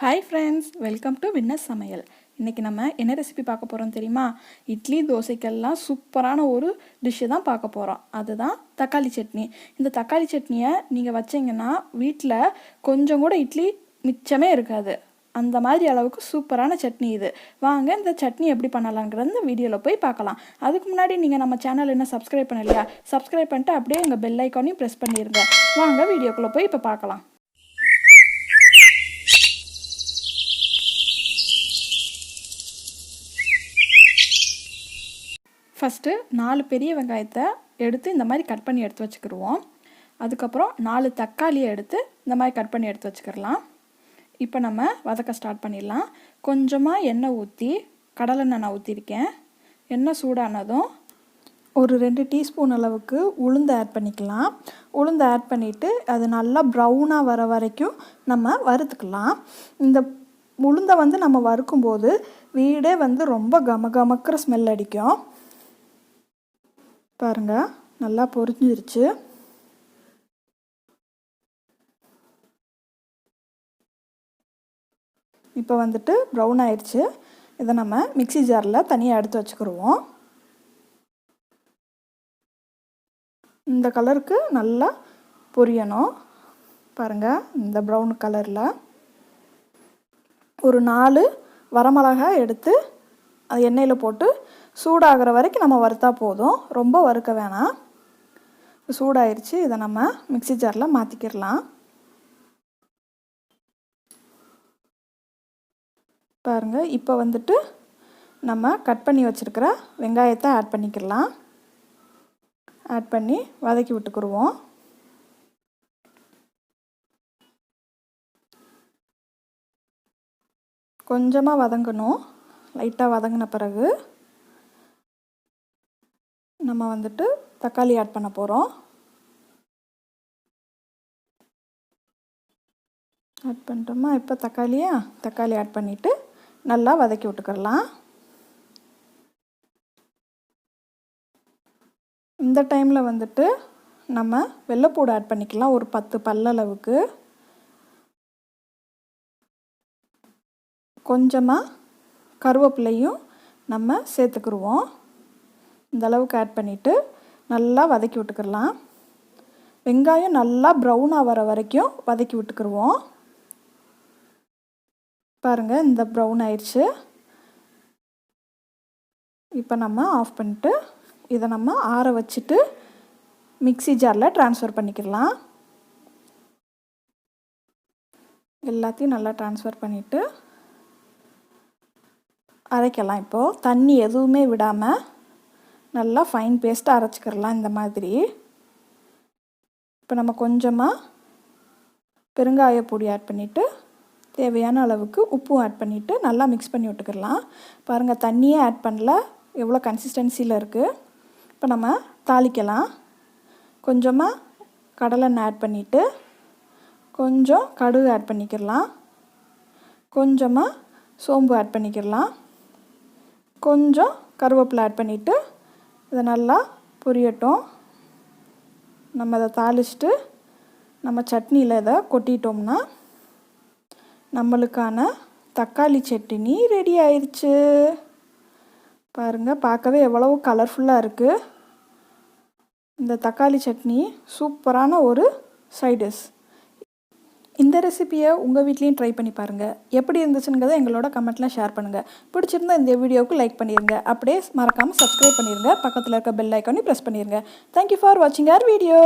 Hi friends, welcome to WinNest Samayal. இன்றைக்கி நம்ம என்ன ரெசிபி பார்க்க போகிறோம் தெரியுமா? இட்லி தோசைக்கெல்லாம் சூப்பரான ஒரு டிஷ்ஷு தான் பார்க்க போகிறோம். அதுதான் தக்காளி சட்னி. இந்த தக்காளி சட்னியை நீங்கள் வச்சிங்கன்னா வீட்டில் கொஞ்சம் கூட இட்லி மிச்சமே இருக்காது. அந்த மாதிரி அளவுக்கு சூப்பரான சட்னி இது. வாங்க இந்த சட்னி எப்படி பண்ணலாங்கிறது இந்த வீடியோவில் போய் பார்க்கலாம். அதுக்கு முன்னாடி நீங்கள் நம்ம சேனல் என்ன சப்ஸ்கிரைப் பண்ணலையா? சப்ஸ்கிரைப் பண்ணிட்டு அப்படியே எங்கள் பெல் ஐக்கானையும் ப்ரெஸ் பண்ணிடுங்க. வாங்க வீடியோக்குள்ளே போய் இப்போ பார்க்கலாம். ஃபஸ்ட்டு 4 பெரிய வெங்காயத்தை எடுத்து இந்த மாதிரி கட் பண்ணி எடுத்து வச்சுக்கிடுவோம். அதுக்கப்புறம் 4 தக்காளியை எடுத்து இந்த மாதிரி கட் பண்ணி எடுத்து வச்சுக்கிடலாம். இப்போ நம்ம வதக்க ஸ்டார்ட் பண்ணிடலாம். கொஞ்சமாக எண்ணெய் ஊற்றி கடலெண்ணெய் நான் ஊற்றிருக்கேன். எண்ணெய் சூடானதும் ஒரு 2 டீஸ்பூன் அளவுக்கு உளுந்து ஆட் பண்ணிக்கலாம். உளுந்து ஆட் பண்ணிவிட்டு அது நல்லா ப்ரௌனாக வர வரைக்கும் நம்ம வறுத்துக்கலாம். இந்த உளுந்தை நம்ம வறுக்கும்போது வீடே ரொம்ப கமகமக்கிற ஸ்மெல் அடிக்கும். பாருங்கள், நல்லா பொரிஞ்சிருச்சு. இப்போ ப்ரௌன் ஆயிடுச்சு. இதை நம்ம மிக்ஸி ஜாரில் தனியாக எடுத்து வச்சுக்கிடுவோம். இந்த கலருக்கு நல்லா பொரியணும். பாருங்கள், இந்த ப்ரௌன் கலரில் ஒரு 4 வரமிளகாய் எடுத்து அது எண்ணெயில் போட்டு சூடாகிற வரைக்கும் நம்ம வறுத்தா போதும். ரொம்ப வறுக்க வேணாம். சூடாயிருச்சு. இதை நம்ம மிக்ஸி ஜாரில் மாற்றிக்கிடலாம். பாருங்கள், இப்போ நம்ம கட் பண்ணி வச்சுருக்கிற வெங்காயத்தை ஆட் பண்ணிக்கிடலாம். ஆட் பண்ணி வதக்கி விட்டுக்குருவோம். கொஞ்சமாக வதங்கணும். லைட்டாக வதங்கின பிறகு நம்ம தக்காளி ஆட் பண்ண போகிறோம். ஆட் பண்ணிட்டோமா? இப்போ தக்காளி ஆட் பண்ணிவிட்டு நல்லா வதக்கி விட்டுக்கலாம். இந்த டைமில் நம்ம வெள்ளைப்பூடு ஆட் பண்ணிக்கலாம். ஒரு 10 பல்லளவுக்கு. கொஞ்சமாக கருவேப்பிலையும் நம்ம சேர்த்துக்கிடுவோம். இந்த அளவுக்கு ஆட் பண்ணிவிட்டு நல்லா வதக்கி விட்டுக்கிடலாம். வெங்காயம் நல்லா ப்ரௌனாக வர வரைக்கும் வதக்கி விட்டுக்கிடுவோம். பாருங்கள், இந்த ப்ரௌன் ஆயிடுச்சு. இப்போ நம்ம ஆஃப் பண்ணிட்டு இதை நம்ம ஆற வச்சுட்டு மிக்ஸி ஜாரில் ட்ரான்ஸ்ஃபர் பண்ணிக்கிடலாம். எல்லாத்தையும் நல்லா ட்ரான்ஸ்ஃபர் பண்ணிவிட்டு அரைக்கலாம். இப்போது தண்ணி எதுவுமே விடாமல் நல்லா ஃபைன் பேஸ்ட்டாக அரைச்சிக்கிடலாம். இந்த மாதிரி இப்போ நம்ம கொஞ்சமாக பெருங்காய பொடி ஆட் பண்ணிவிட்டு தேவையான அளவுக்கு உப்பும் ஆட் பண்ணிவிட்டு நல்லா மிக்ஸ் பண்ணி விட்டுக்கிடலாம். பாருங்கள், தண்ணியே ஆட் பண்ணல, எவ்வளோ கன்சிஸ்டன்சியில் இருக்குது. இப்போ நம்ம தாளிக்கலாம். கொஞ்சமாக கடலெண்ணெய் ஆட் பண்ணிவிட்டு கொஞ்சம் கடுகு ஆட் பண்ணிக்கிடலாம். கொஞ்சமாக சோம்பு ஆட் பண்ணிக்கிடலாம். கொஞ்சம் கருவேப்பிலை ஆட் பண்ணிவிட்டு இதை நல்லா பொரியட்டும். நம்ம அதை தாளிச்சிட்டு நம்ம சட்னியில் இதை கொட்டிட்டோம்னா நம்மளுக்கான தக்காளி சட்னி ரெடி ஆயிடுச்சு. பாருங்கள், பார்க்கவே எவ்வளவு கலர்ஃபுல்லாக இருக்குது. இந்த தக்காளி சட்னி சூப்பரான ஒரு சைட் டிஷ். இந்த ரெசிபியை உங்கள் வீட்லேயும் ட்ரை பண்ணி பாருங்கள். எப்படி இருந்துச்சுங்கிறத எங்களோட கமெண்ட்டில் ஷேர் பண்ணுங்கள். பிடிச்சிருந்தா இந்த வீடியோவுக்கு லைக் பண்ணிடுங்க. அப்படியே மறக்காமல் சப்ஸ்கிரைப் பண்ணிடுங்க. பக்கத்தில் இருக்க பெல் ஐக்கானையும் ப்ரெஸ் பண்ணிடுங்க. தேங்க்யூ ஃபார் வாட்சிங் அவர் வீடியோ.